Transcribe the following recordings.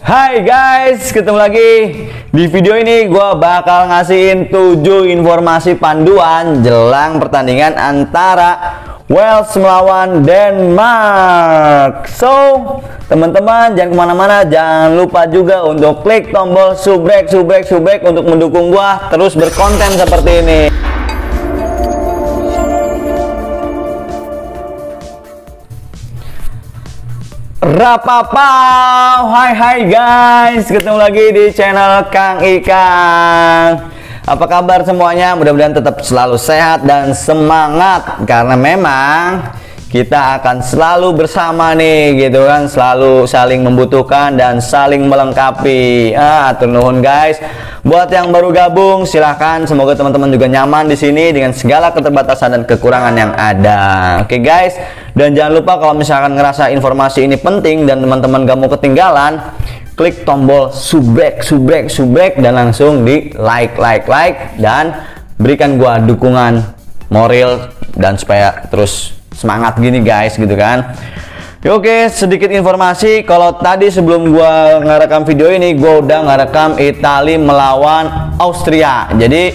Hai guys, ketemu lagi. Di video ini gue bakal ngasihin 7 informasi panduan jelang pertandingan antara Wales melawan Denmark. So, teman-teman jangan kemana-mana, jangan lupa juga untuk klik tombol subrek untuk mendukung gue terus berkonten seperti ini. Rapapau, hai guys, ketemu lagi di channel Kang Ikang. Apa kabar semuanya? Mudah-mudahan tetap selalu sehat dan semangat, karena memang kita akan selalu bersama nih, gitu kan, selalu saling membutuhkan dan saling melengkapi. Atur nuhun guys. Buat yang baru gabung, silahkan. Semoga teman-teman juga nyaman di sini dengan segala keterbatasan dan kekurangan yang ada. Oke guys. Dan jangan lupa kalau misalkan ngerasa informasi ini penting dan teman-teman gak mau ketinggalan, klik tombol subrek dan langsung di like dan berikan gua dukungan moral dan supaya terus semangat gini guys, gitu kan. Oke, sedikit informasi. Kalau tadi sebelum gua ngerekam video ini, gua udah ngerekam Italia melawan Austria. Jadi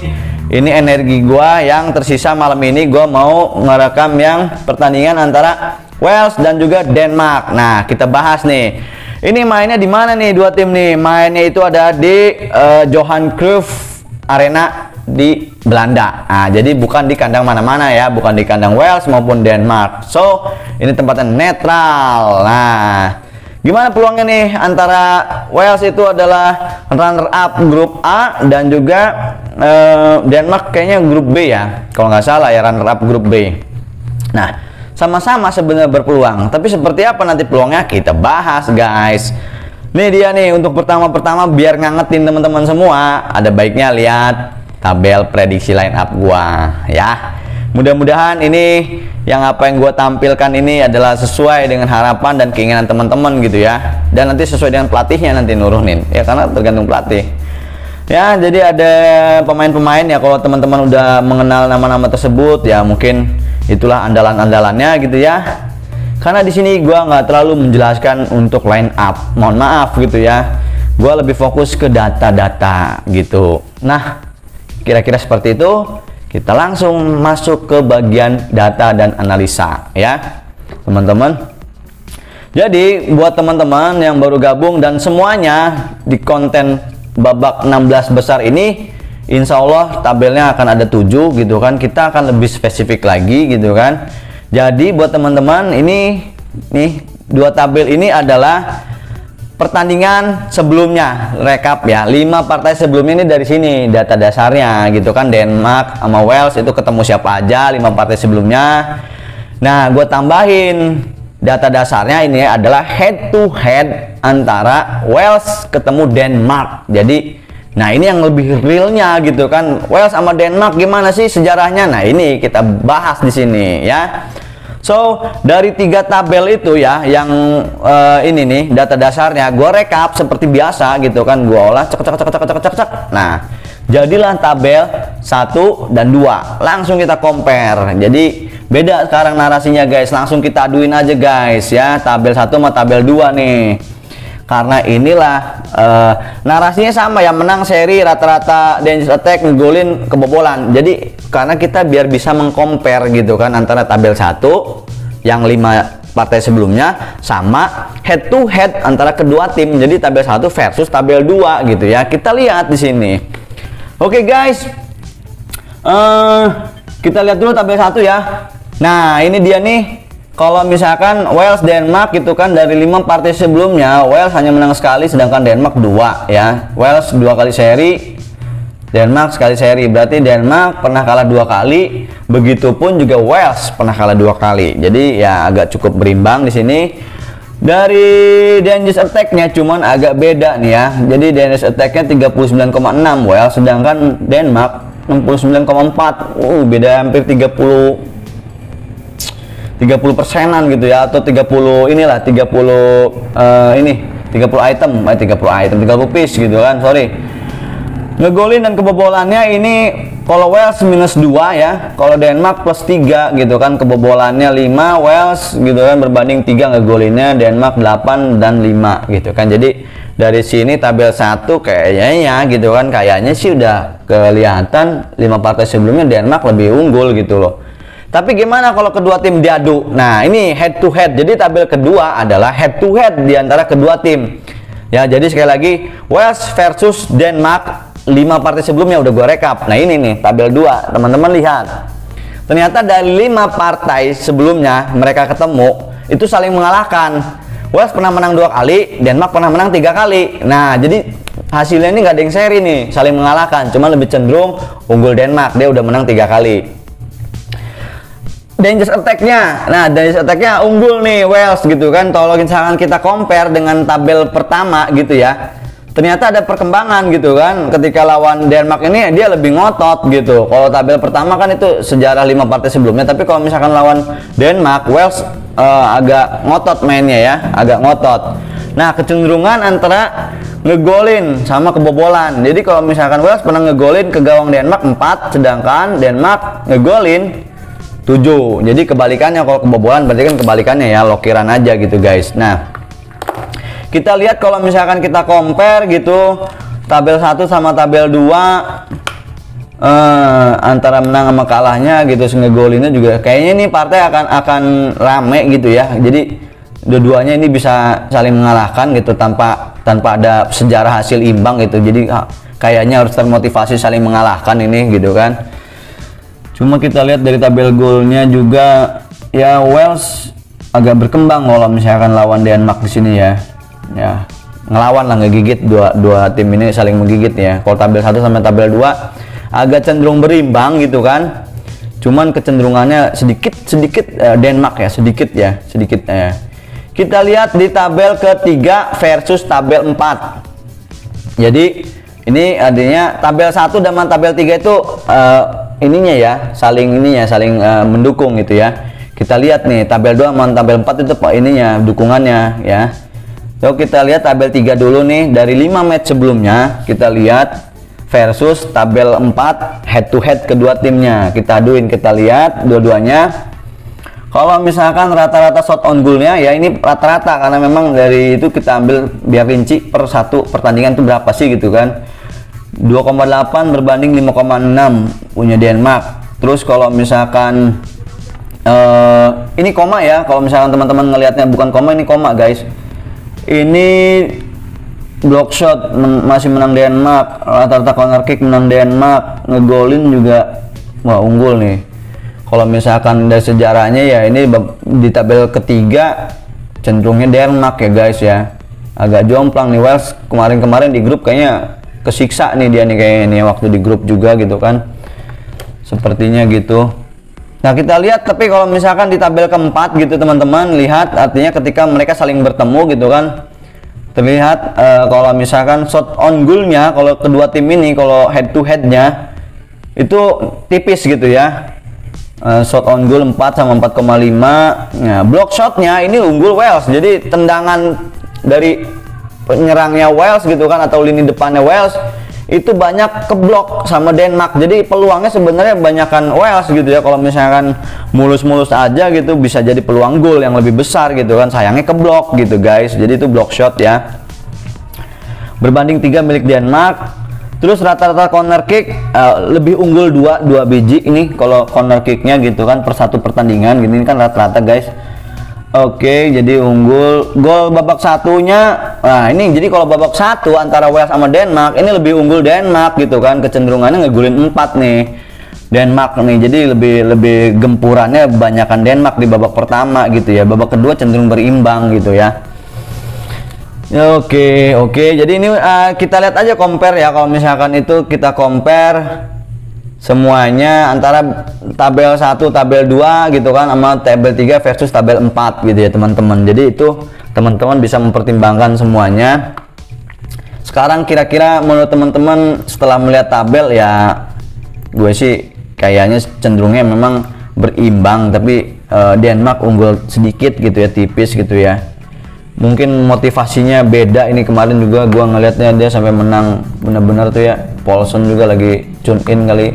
ini energi gua yang tersisa malam ini, gua mau ngerekam yang pertandingan antara Wales dan juga Denmark. Nah, kita bahas nih. Ini mainnya di mana nih dua tim nih? Mainnya itu ada di Johan Cruyff Arena di Belanda. Nah, jadi bukan di kandang mana-mana ya, bukan di kandang Wales maupun Denmark. So, ini tempatnya netral. Nah, gimana peluangnya nih? Antara Wales itu adalah runner up grup A dan juga Denmark kayaknya grup B ya, kalau nggak salah ya, runner up grup B. Nah, sama-sama sebenarnya berpeluang, tapi seperti apa nanti peluangnya kita bahas guys. Nih dia nih, untuk pertama biar ngangetin teman-teman semua, ada baiknya lihat tabel prediksi line up gua ya. Mudah-mudahan ini yang apa yang gua tampilkan ini adalah sesuai dengan harapan dan keinginan teman-teman gitu ya, dan nanti sesuai dengan pelatihnya nanti nurunin ya, karena tergantung pelatih ya. Jadi ada pemain-pemain ya, kalau teman-teman udah mengenal nama-nama tersebut ya, mungkin itulah andalan-andalannya gitu ya. Karena di sini gua nggak terlalu menjelaskan untuk line up, mohon maaf gitu ya. Gua lebih fokus ke data-data gitu. Nah, kira-kira seperti itu. Kita langsung masuk ke bagian data dan analisa ya, teman-teman. Jadi buat teman-teman yang baru gabung dan semuanya di konten babak 16 besar ini, insya Allah tabelnya akan ada 7 gitu kan. Kita akan lebih spesifik lagi gitu kan. Jadi buat teman-teman, ini nih, dua tabel ini adalah pertandingan sebelumnya, rekap ya, 5 partai sebelumnya. Ini dari sini data dasarnya gitu kan. Denmark sama Wales itu ketemu siapa aja 5 partai sebelumnya. Nah, gue tambahin data dasarnya, ini adalah head to head antara Wales ketemu Denmark. Jadi, nah ini yang lebih realnya gitu kan. Wales sama Denmark gimana sih sejarahnya? Nah, ini kita bahas di sini ya. So, dari 3 tabel itu ya, yang ini nih data dasarnya, gue rekap seperti biasa gitu kan, gue olah cek. Nah, jadilah tabel 1 dan 2. Langsung kita compare. Jadi beda sekarang narasinya guys, langsung kita aduin aja guys ya, tabel 1 sama tabel 2 nih. Karena inilah narasinya sama ya, menang seri rata-rata Dangerous Attack, ngegolin kebobolan. Jadi karena kita biar bisa mengcompare gitu kan, antara tabel 1 yang 5 partai sebelumnya sama head to head antara kedua tim. Jadi tabel 1 versus tabel 2 gitu ya. Kita lihat di sini. Oke guys. Kita lihat dulu tabel 1 ya. Nah, ini dia nih. Kalau misalkan Wales Denmark gitu kan, dari 5 partai sebelumnya Wales hanya menang sekali, sedangkan Denmark 2 ya. Wales 2 kali seri, Denmark sekali seri. Berarti Denmark pernah kalah 2 kali, begitupun juga Wales pernah kalah 2 kali. Jadi ya agak cukup berimbang di sini. Dari Dangerous Attack-nya cuman agak beda nih ya. Jadi Dangerous Attack-nya 39,6 Wales, sedangkan Denmark 69,4. Beda hampir 30%-an gitu ya, atau 30 inilah 30 ini 30 item 30 piece gitu kan, sorry. ngegolin dan kebobolannya ini kalau Wales -2 ya, kalau Denmark +3 gitu kan, kebobolannya 5 Wales gitu kan, berbanding 3 ngegolinnya Denmark 8 dan 5 gitu kan. Jadi dari sini tabel 1 kayaknya gitu kan, kayaknya sih udah kelihatan 5 partai sebelumnya Denmark lebih unggul gitu loh. Tapi gimana kalau kedua tim diadu? Nah, ini head to head. Jadi tabel kedua adalah head to head di antara kedua tim. Ya, jadi sekali lagi Wales versus Denmark, 5 partai sebelumnya udah gue rekap. Nah, ini nih tabel 2. Teman-teman lihat. Ternyata dari 5 partai sebelumnya mereka ketemu itu saling mengalahkan. Wales pernah menang 2 kali, Denmark pernah menang 3 kali. Nah, jadi hasilnya ini nggak ada yang seri nih, saling mengalahkan. Cuma lebih cenderung unggul Denmark, dia udah menang 3 kali. Dangerous attack-nya, nah dangerous attack-nya unggul nih Wales gitu kan. Kalau misalkan kita compare dengan tabel pertama gitu ya, ternyata ada perkembangan gitu kan. Ketika lawan Denmark ini dia lebih ngotot gitu. Kalau tabel pertama kan itu sejarah 5 partai sebelumnya, tapi kalau misalkan lawan Denmark, Wales agak ngotot mainnya ya, agak ngotot. Nah, kecenderungan antara ngegolin sama kebobolan. Jadi kalau misalkan Wales pernah ngegolin ke gawang Denmark 4, sedangkan Denmark ngegolin 7. Jadi kebalikannya, kalau kebobolan berarti kan kebalikannya ya, lokiran aja gitu guys. Nah, kita lihat kalau misalkan kita compare gitu tabel 1 sama tabel 2, antara menang sama kalahnya gitu, ngegolinnya juga kayaknya ini partai akan rame gitu ya. Jadi dua-duanya ini bisa saling mengalahkan gitu tanpa ada sejarah hasil imbang gitu. Jadi kayaknya harus termotivasi saling mengalahkan ini gitu kan. Cuma kita lihat dari tabel golnya juga ya, Wales agak berkembang kalau misalkan lawan Denmark di sini ya. Ya, ngelawan lah, ngegigit, dua tim ini saling menggigit ya. Kalau tabel 1 sama tabel 2 agak cenderung berimbang gitu kan. Cuman kecenderungannya sedikit Denmark ya, sedikit ya. Kita lihat di tabel ketiga versus tabel 4. Jadi ini artinya tabel 1 dan tabel 3 itu ininya ya, saling mendukung gitu ya. Kita lihat nih tabel 2 sama tabel 4 itu ininya dukungannya ya. Yuk kita lihat tabel 3 dulu nih. Dari 5 match sebelumnya kita lihat versus tabel 4 head to head kedua timnya. Kita aduin, kita lihat dua-duanya. Kalau misalkan rata-rata shot on goalnya ya, ini rata-rata karena memang dari itu kita ambil biar rinci per satu pertandingan itu berapa sih gitu kan. 2,8 berbanding 5,6 punya Denmark. Terus kalau misalkan ini koma ya, kalau misalkan teman-teman ngelihatnya bukan koma, ini koma guys. Ini block shot masih menang Denmark, rata-rata corner kick menang Denmark, ngegolin juga wah unggul nih. Kalau misalkan dari sejarahnya ya, ini di tabel ketiga cenderungnya Denmark ya guys ya. Agak jomplang nih Wales kemarin di grup, kayaknya kesiksa nih dia nih kayaknya nih waktu di grup juga gitu kan, sepertinya gitu. Nah kita lihat, tapi kalau misalkan di tabel keempat gitu teman-teman lihat, artinya ketika mereka saling bertemu gitu kan, terlihat kalau misalkan shot on goalnya kalau kedua tim ini, kalau head to headnya itu tipis gitu ya. Shot on goal 4 sama 4,5. Nah, block shotnya ini unggul Wales, jadi tendangan dari penyerangnya Wales gitu kan, atau lini depannya Wales itu banyak keblok sama Denmark. Jadi peluangnya sebenarnya banyakan Wales gitu ya. Kalau misalkan mulus-mulus aja gitu bisa jadi peluang gol yang lebih besar gitu kan, sayangnya keblok gitu guys. Jadi itu block shot ya, berbanding 3 milik Denmark. Terus rata-rata corner kick lebih unggul 2 biji ini kalau corner kicknya gitu kan, per satu pertandingan gini kan rata-rata guys. Oke, jadi unggul gol babak satunya. Nah ini jadi kalau babak satu antara Wales sama Denmark ini lebih unggul Denmark gitu kan, kecenderungannya ngegolin 4 nih Denmark nih. Jadi lebih gempurannya banyakan Denmark di babak pertama gitu ya. Babak kedua cenderung berimbang gitu ya. Oke, jadi ini kita lihat aja compare ya. Kalau misalkan itu kita compare semuanya antara tabel 1, tabel 2 gitu kan, sama tabel 3 versus tabel 4 gitu ya teman-teman. Jadi itu teman-teman bisa mempertimbangkan semuanya. Sekarang kira-kira menurut teman-teman setelah melihat tabel ya, gue sih kayaknya cenderungnya memang berimbang, tapi Denmark unggul sedikit gitu ya, tipis gitu ya. mungkin motivasinya beda. Ini kemarin juga gua ngelihatnya dia sampai menang benar-benar tuh ya. Paulson juga lagi tune in kali.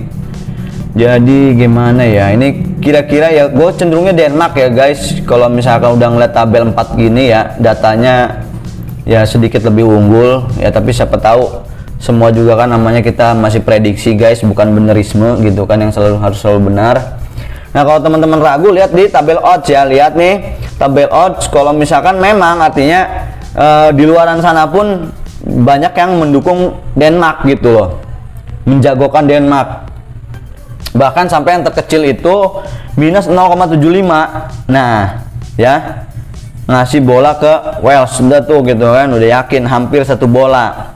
Jadi gimana ya, ini kira-kira ya gue cenderungnya Denmark ya guys. Kalau misalkan udah ngeliat tabel 4 gini ya, datanya ya sedikit lebih unggul ya, tapi siapa tahu, semua juga kan namanya kita masih prediksi guys, bukan benerisme gitu kan yang harus selalu benar. Nah kalau teman-teman ragu, lihat di tabel odds ya, lihat nih tabel odds. Kalau misalkan memang artinya di luaran sana pun banyak yang mendukung Denmark gitu loh, menjagokan Denmark, bahkan sampai yang terkecil itu minus 0,75. Nah ya, ngasih bola ke Wales udah tuh gitu kan, udah yakin hampir 1 bola,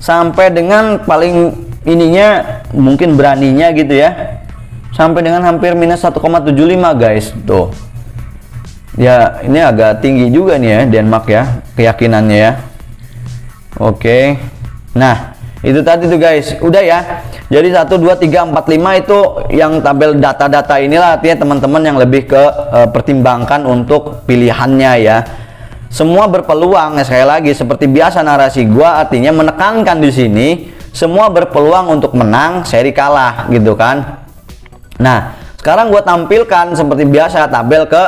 sampai dengan paling ininya mungkin beraninya gitu ya, sampai dengan hampir minus 1,75 guys tuh ya. Ini agak tinggi juga nih ya Denmark ya, keyakinannya ya. Oke, nah itu tadi tuh guys, udah ya. Jadi 1, 2, 3, 4, 5 itu yang tabel data-data inilah, artinya teman-teman yang lebih ke pertimbangkan untuk pilihannya ya. Semua berpeluang ya, sekali lagi seperti biasa narasi gua, artinya menekankan di sini semua berpeluang untuk menang, seri kalah gitu kan. Nah sekarang gua tampilkan seperti biasa tabel ke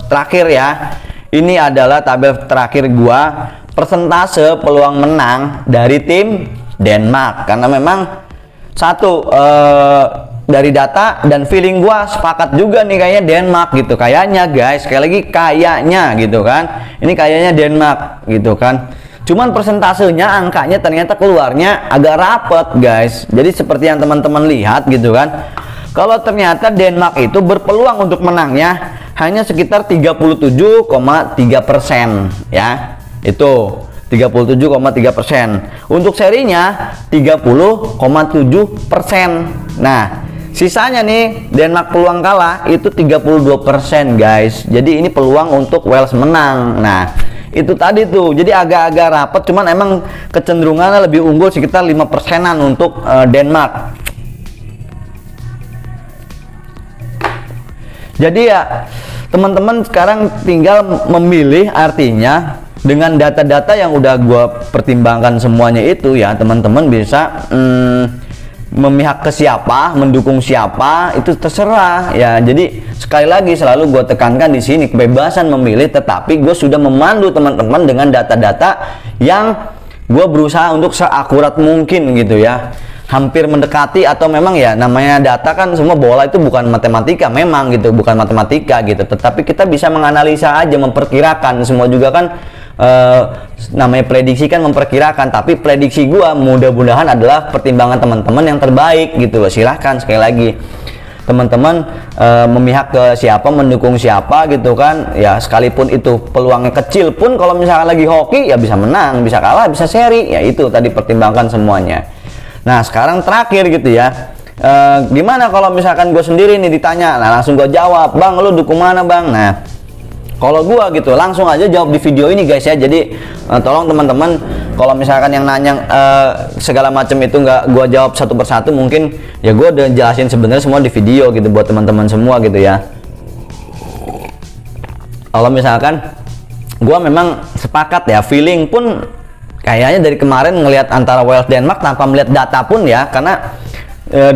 terakhir ya. Ini adalah tabel terakhir gua, persentase peluang menang dari tim Denmark, karena memang satu dari data dan feeling gua sepakat juga nih kayaknya Denmark gitu, kayaknya guys, sekali lagi kayaknya gitu kan, ini kayaknya Denmark gitu kan. Cuman persentasenya, angkanya ternyata keluarnya agak rapet guys. Jadi seperti yang teman-teman lihat gitu kan, kalau ternyata Denmark itu berpeluang untuk menangnya hanya sekitar 37,3% ya, itu 37,3%. Untuk serinya 30,7%. Nah sisanya nih Denmark peluang kalah itu 32% guys. Jadi ini peluang untuk Wales menang. Nah itu tadi tuh, jadi agak-agak rapet, cuman emang kecenderungannya lebih unggul sekitar 5%-an untuk Denmark. Jadi ya teman-teman sekarang tinggal memilih, artinya dengan data-data yang udah gue pertimbangkan semuanya itu ya, teman-teman bisa memihak ke siapa, mendukung siapa, itu terserah ya. Jadi sekali lagi selalu gue tekankan di sini kebebasan memilih, tetapi gue sudah memandu teman-teman dengan data-data yang gue berusaha untuk seakurat mungkin gitu ya, hampir mendekati, atau memang ya namanya data kan, semua bola itu bukan matematika memang gitu, bukan matematika gitu, tetapi kita bisa menganalisa aja, memperkirakan. Semua juga kan namanya prediksi kan memperkirakan, tapi prediksi gua mudah-mudahan adalah pertimbangan teman-teman yang terbaik gitu loh. Silahkan sekali lagi teman-teman memihak ke siapa, mendukung siapa gitu kan ya, sekalipun itu peluangnya kecil pun, kalau misalkan lagi hoki ya bisa menang, bisa kalah, bisa seri ya, itu tadi pertimbangkan semuanya. Nah sekarang terakhir gitu ya, gimana kalau misalkan gue sendiri nih ditanya, nah langsung gue jawab, bang lu dukung mana bang? Nah kalau gue gitu langsung aja jawab di video ini guys ya. Jadi tolong teman-teman, kalau misalkan yang nanya segala macam itu nggak gue jawab satu persatu, mungkin ya gue udah jelasin sebenarnya semua di video gitu buat teman-teman semua gitu ya. Kalau misalkan gue memang sepakat ya, feeling pun kayaknya dari kemarin ngelihat antara Wales Denmark tanpa melihat data pun ya, karena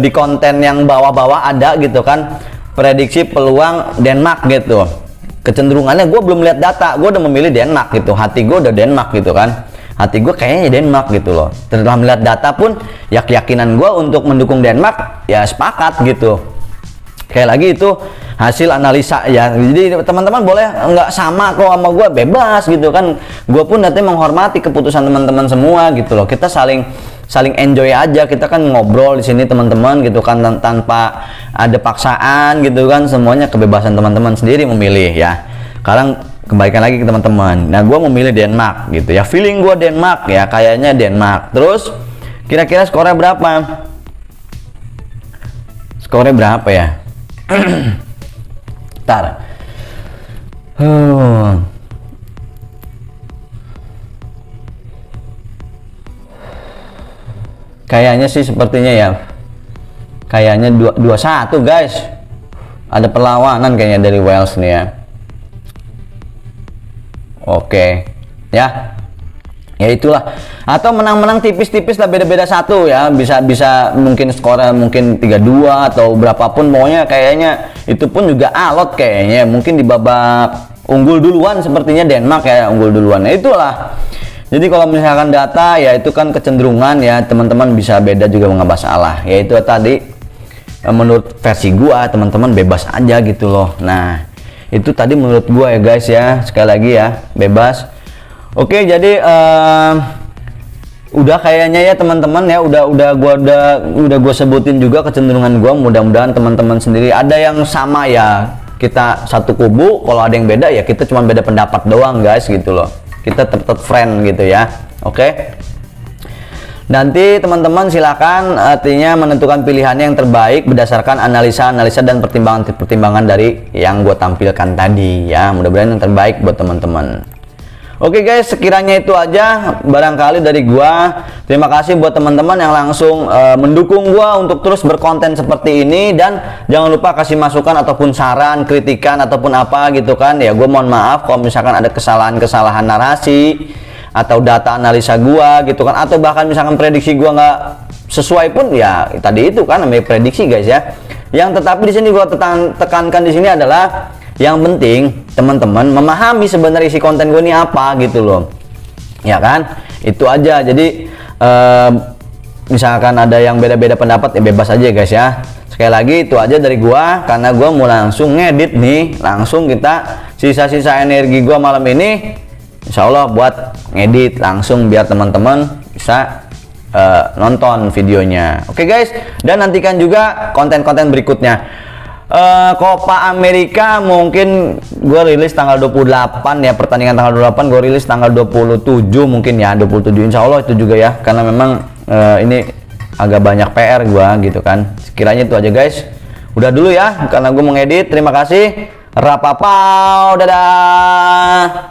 di konten yang bawah-bawah ada gitu kan prediksi peluang Denmark gitu, kecenderungannya gue belum lihat data, gue udah memilih Denmark gitu, hati gue udah Denmark gitu kan, hati gue kayaknya Denmark gitu loh. Setelah melihat data pun ya keyakinan gue untuk mendukung Denmark ya sepakat gitu. Kayak lagi itu hasil analisa ya, jadi teman-teman boleh nggak sama kok sama gue, bebas gitu kan. Gue pun nanti menghormati keputusan teman-teman semua gitu loh. Kita saling enjoy aja, kita kan ngobrol di sini teman-teman gitu kan, tanpa ada paksaan gitu kan, semuanya kebebasan teman-teman sendiri memilih ya. Sekarang kembalikan lagi ke teman-teman. Nah gue memilih Denmark gitu ya, feeling gue Denmark ya, kayaknya Denmark. Terus kira-kira skornya berapa? Skornya berapa ya? Ntar kayaknya sih sepertinya ya, kayaknya 2-1 guys. Ada perlawanan kayaknya dari Wales nih ya. Oke, ya. Ya itulah. Atau menang-menang tipis-tipis lah, beda-beda satu ya. Bisa mungkin skornya mungkin 3-2 atau berapapun, pokoknya kayaknya itu pun juga alot kayaknya. Mungkin di babak unggul duluan, sepertinya Denmark ya unggul duluan. Nah, itulah. Jadi kalau misalkan data ya itu kan kecenderungan ya, teman-teman bisa beda juga nggak masalah. Ya itu tadi menurut versi gua, teman-teman bebas aja gitu loh. Nah, itu tadi menurut gua ya guys ya. Sekali lagi ya, bebas. Oke, jadi udah kayaknya ya teman-teman ya, udah gua sebutin juga kecenderungan gua. Mudah-mudahan teman-teman sendiri ada yang sama ya. Kita satu kubu, kalau ada yang beda ya kita cuma beda pendapat doang guys gitu loh. Kita tetap friend gitu ya. Oke. Nanti teman-teman silakan artinya menentukan pilihannya yang terbaik berdasarkan analisa dan pertimbangan dari yang gue tampilkan tadi ya. Mudah-mudahan yang terbaik buat teman-teman. Oke guys, sekiranya itu aja barangkali dari gua. Terima kasih buat teman-teman yang langsung mendukung gua untuk terus berkonten seperti ini, dan jangan lupa kasih masukan ataupun saran, kritikan ataupun apa gitu kan. Ya gua mohon maaf kalau misalkan ada kesalahan-kesalahan narasi atau data analisa gua gitu kan, atau bahkan misalkan prediksi gua nggak sesuai pun ya tadi itu kan namanya prediksi guys ya. Yang tetapi di sini gua tekankan di sini adalah yang penting teman-teman memahami sebenarnya isi konten gue ini apa gitu loh, ya kan. Itu aja. Jadi misalkan ada yang beda-beda pendapat ya bebas aja guys ya. Sekali lagi itu aja dari gua, karena gua mau langsung ngedit nih, langsung kita sisa-sisa energi gua malam ini insya Allah buat ngedit langsung biar teman-teman bisa nonton videonya. Oke guys, dan nantikan juga konten-konten berikutnya. Copa Amerika mungkin gue rilis tanggal 28 ya, pertandingan tanggal 28 gue rilis tanggal 27 mungkin ya, 27 insya Allah itu juga ya, karena memang ini agak banyak PR gue gitu kan. Sekiranya itu aja guys, udah dulu ya karena gue mau ngedit. Terima kasih, rapapau, dadah.